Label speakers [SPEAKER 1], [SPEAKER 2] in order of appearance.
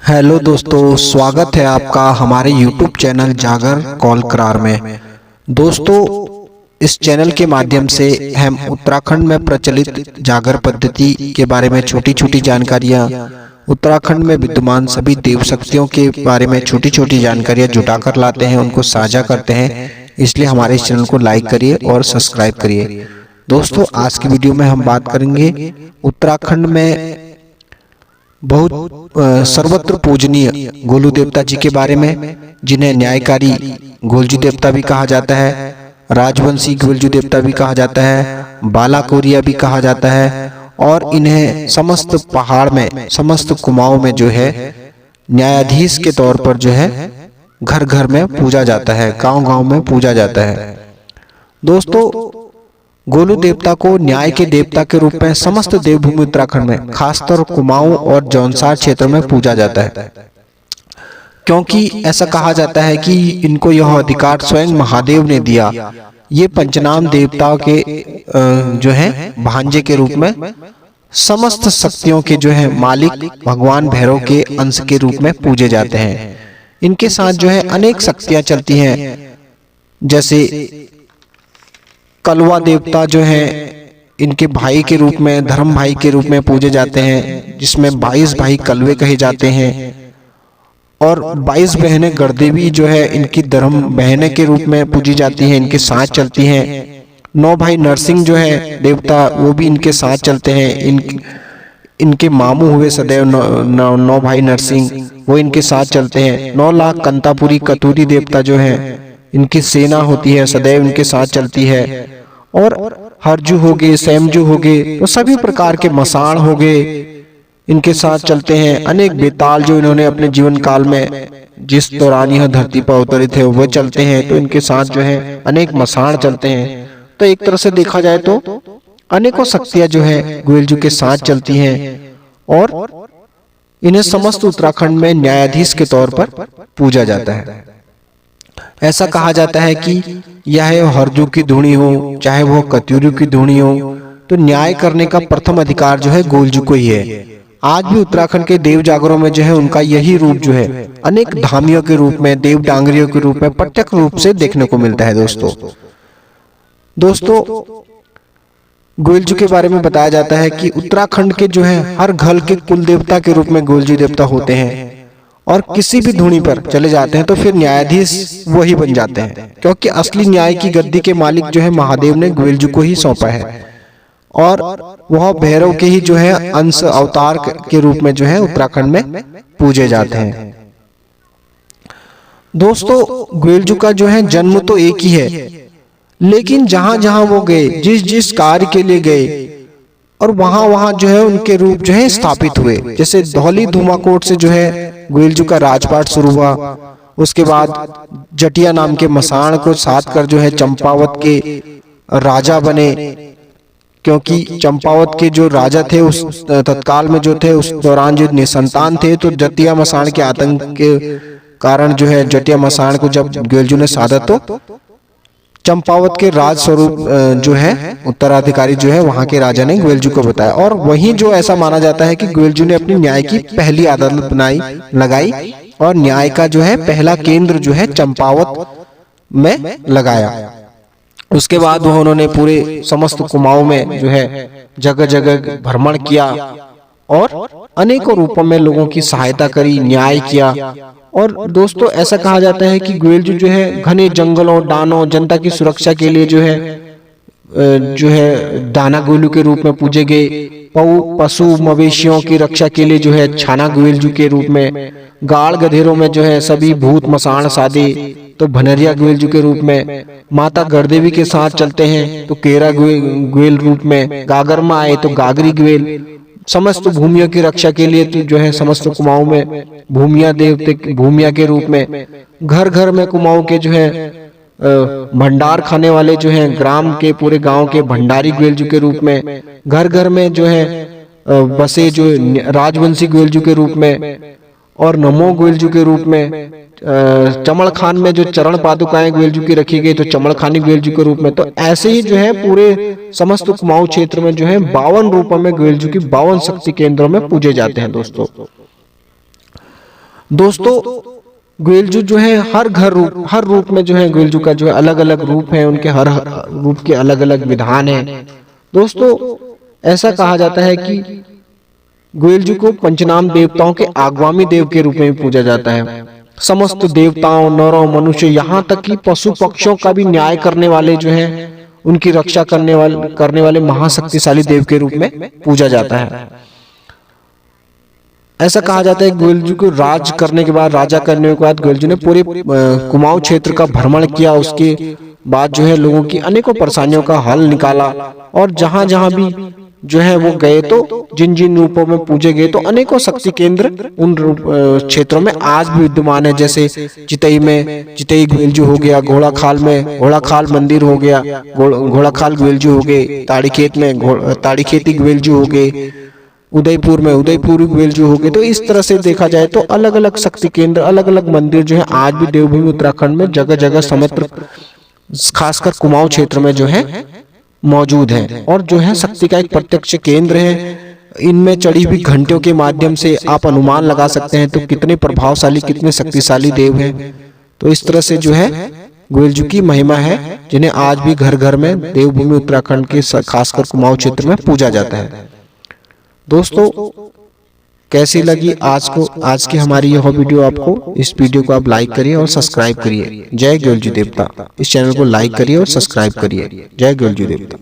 [SPEAKER 1] Hello दोस्तों, स्वागत है आपका हमारे YouTube चैनल जागर कॉल करार में। दोस्तों, इस चैनल के माध्यम से हम उत्तराखंड में प्रचलित जागर पद्धति के बारे में छोटी छोटी जानकारियां, उत्तराखंड में विद्यमान सभी देव शक्तियों के बारे में छोटी छोटी जानकारियां जुटाकर लाते हैं, उनको साझा करते हैं। इसलिए हमारे इस चैनल को लाइक करिए और सब्सक्राइब करिए। दोस्तों, आज की वीडियो में हम बात करेंगे उत्तराखंड में बहुत सर्वत्र पूजनीय गोलू देवता जी के बारे में, जिन्हें न्यायकारी गोलजू देवता भी कहा जाता है, राजवंशी गोलजू देवता भी कहा जाता है, बाला कोरिया भी कहा जाता है। और इन्हें समस्त पहाड़ में, समस्त कुमाऊं में जो है न्यायाधीश के तौर पर जो है घर घर में पूजा जाता है, गांव गांव में पूजा जाता है। दोस्तों, गोलू देवता को न्याय के देवता के रूप में समस्त देवभूमि उत्तराखंड में, खासतौर कुमाऊं और जौनसार क्षेत्र में पूजा जाता है, क्योंकि ऐसा कहा जाता है कि इनको यह अधिकार स्वयं महादेव ने दिया। ये पंचनाम देवताओं के जो है भांजे के रूप में, समस्त शक्तियों के जो है मालिक भगवान भैरव के अंश के रूप में पूजे जाते हैं। इनके साथ जो है अनेक शक्तियां चलती हैं, जैसे कलवा देवता जो है इनके भाई के रूप में, धर्म भाई के रूप में पूजे जाते हैं, जिसमें 22 भाई कलवे कहे जाते हैं। और 22 बहनें गढ़देवी जो है इनकी धर्म बहनें के रूप में पूजी जाती हैं, इनके साथ चलती हैं। 9 भाई नरसिंह जो है देवता, वो भी इनके साथ चलते हैं। इनके मामू हुए सदैव 9 भाई नरसिंह, वो इनके साथ चलते हैं। 9 लाख कंतापुरी कतूरी देवता जो है, इनकी सेना होती है, सदैव इनके साथ चलती है। और हरजू हो गए, सैमजू हो गए, तो सभी प्रकार के मसाण हो गए, इनके साथ चलते हैं। अनेक बेताल जो इन्होंने अपने जीवन काल में जिस दौरान यह धरती पर उतरे थे वो चलते हैं, तो इनके साथ जो है अनेक मसाण चलते हैं। तो एक तरह से देखा जाए तो अनेकों शक्तियां जो है गोलजू के साथ चलती हैं, और इन्हें समस्त उत्तराखंड में न्यायाधीश के तौर पर पूजा जाता है। ऐसा कहा जाता है कि यह हरजू की धुनी हो, चाहे वो कत्यूरी की धुनी हो, तो न्याय करने का प्रथम अधिकार जो है गोलजू को ही है। आज भी उत्तराखंड के देव जागरों में जो है उनका यही रूप जो है अनेक धामियों के रूप में, देव डांगरियों के रूप में प्रत्यक्ष रूप से देखने को मिलता है। दोस्तों, गोलजू के बारे में बताया जाता है कि उत्तराखंड के जो है हर घर के कुल देवता के रूप में गोलजू देवता होते हैं, और किसी भी धुनी पर चले जाते हैं तो फिर न्यायाधीश वही बन जाते हैं, क्योंकि असली न्याय की गद्दी के मालिक जो है महादेव ने गोलजू को ही सौंपा है, और वह भैरव के ही जो है अंश अवतार के रूप में जो है उत्तराखंड में पूजे जाते हैं। दोस्तों, गोलजू का जो है जन्म तो एक ही है, लेकिन जहां जहां वो गए, जिस जिस कार्य के लिए गए, और वहां वहां जो है उनके रूप जो है स्थापित हुए। जैसे धौली धूमाकोट से जो है गोलजू का राजपाट शुरू हुआ, उसके बाद जटिया नाम के मसाण को साथ कर जो है चंपावत के राजा बने, क्योंकि चंपावत के जो राजा थे उस तत्काल में जो थे, उस दौरान जो निसंतान थे, तो जटिया मसाण के आतंक के कारण जो है जटिया मसाण को जब गोलजू ने साधा, तो चंपावत के राज स्वरूप जो है उत्तराधिकारी जो है वहां के राजा ने गोलजू को बताया। और वहीं जो ऐसा माना जाता है कि गोलजू ने अपनी न्याय की पहली अदालत लगाई, और न्याय का जो है पहला केंद्र जो है चंपावत में लगाया। उसके बाद उन्होंने पूरे समस्त कुमाऊं में जो है जगह जगह भ्रमण किया, और अनेकों रूपों में लोगों की सहायता करी, न्याय किया। और दोस्तों, ऐसा कहा जाता है कि गोलजू जो है घने जंगलों, डानों, जनता की सुरक्षा के लिए जो है दाना गोलू के रूप में पूजे गए। पशु मवेशियों की रक्षा के लिए जो है छाना गोलजू के रूप में, गाड़ गधेरों में जो है सभी भूत मसाण साधे तो भनरिया गोलजू के रूप में, माता गढ़देवी के साथ चलते हैं तो केरा गोयल रूप में, गागर में आए तो गागरी गोयल। समस्त भूमियों की रक्षा के लिए तो जो है समस्त कुमाऊं में भूमिया देवते भूमिया के रूप में, घर घर में कुमाऊं के जो है भंडार खाने वाले जो है ग्राम के पूरे गांव के भंडारी गोलजू के रूप में, घर घर में जो है बसे जो राजवंशी गोलजू के रूप में, और नमो गोलजू के रूप में, चमड़ खान में जो चरण पादुकाएं गोलजू की रखी गई तो चमड़ खानी गोलजू के रूप में। तो ऐसे ही जो है पूरे समस्त कुमाऊं क्षेत्र में जो है 52 रूपों में गोलजू की 52 शक्ति केंद्रों में पूजे जाते हैं। दोस्तों, दोस्तों ग्वेलजू जो है हर रूप में जो है ग्वेलजू का जो है अलग अलग रूप है, उनके हर रूप के अलग अलग विधान है। दोस्तों ऐसा कहा जाता है कि ग्वेलजू को पंचनाम देवताओं के आगवामी देव के रूप में पूजा जाता है। समस्त देवताओं, नरों, मनुष्य, यहाँ तक कि पशु पक्षियों का भी न्याय करने वाले जो है, उनकी रक्षा करने वाले महाशक्तिशाली देव के रूप में पूजा जाता है। ऐसा कहा जाता है ग्वेलजू को राजा करने के बाद ग्वेलजू ने पूरे कुमाऊं क्षेत्र का भ्रमण किया। उसके बाद जो है लोगों की अनेकों परेशानियों का हल निकाला, और जहां जहां भी जो है वो गए, तो जिन जिन रूपों में पूजे गए, तो अनेकों शक्ति केंद्र उन क्षेत्रों में आज भी विद्यमान है। जैसे चितई ग्वेलजू हो गया, घोड़ाखाल में घोड़ाखाल मंदिर हो गया, घोड़ाखाल ग्वेलजू हो गए, ताड़ीखेत में ताड़ीखेती ग्वेलजू हो गए, उदयपुर में उदयपुर ग्वेलजू हो गए। तो इस तरह से देखा जाए तो अलग अलग शक्ति केंद्र, अलग अलग मंदिर जो है आज भी देवभूमि उत्तराखंड में जगह जगह समग्र खासकर कुमाऊं क्षेत्र में जो है मौजूद है, और जो है शक्ति का एक प्रत्यक्ष केंद्र है। इनमें चढ़ी हुई घंटियों के माध्यम से आप अनुमान लगा सकते हैं तो कितने प्रभावशाली, कितने शक्तिशाली देव हैं। तो इस तरह से जो है ग्वेलजू की महिमा है, जिन्हें आज भी घर घर में देवभूमि उत्तराखंड के खासकर कुमाऊं क्षेत्र में पूजा जाता है। दोस्तों कैसी लगी आज की हमारी यह वीडियो आपको? इस वीडियो को आप लाइक करिए और सब्सक्राइब करिए। जय ग्वेलजू देवता। इस चैनल को लाइक करिए और सब्सक्राइब करिए। जय ग्वेलजू देवता।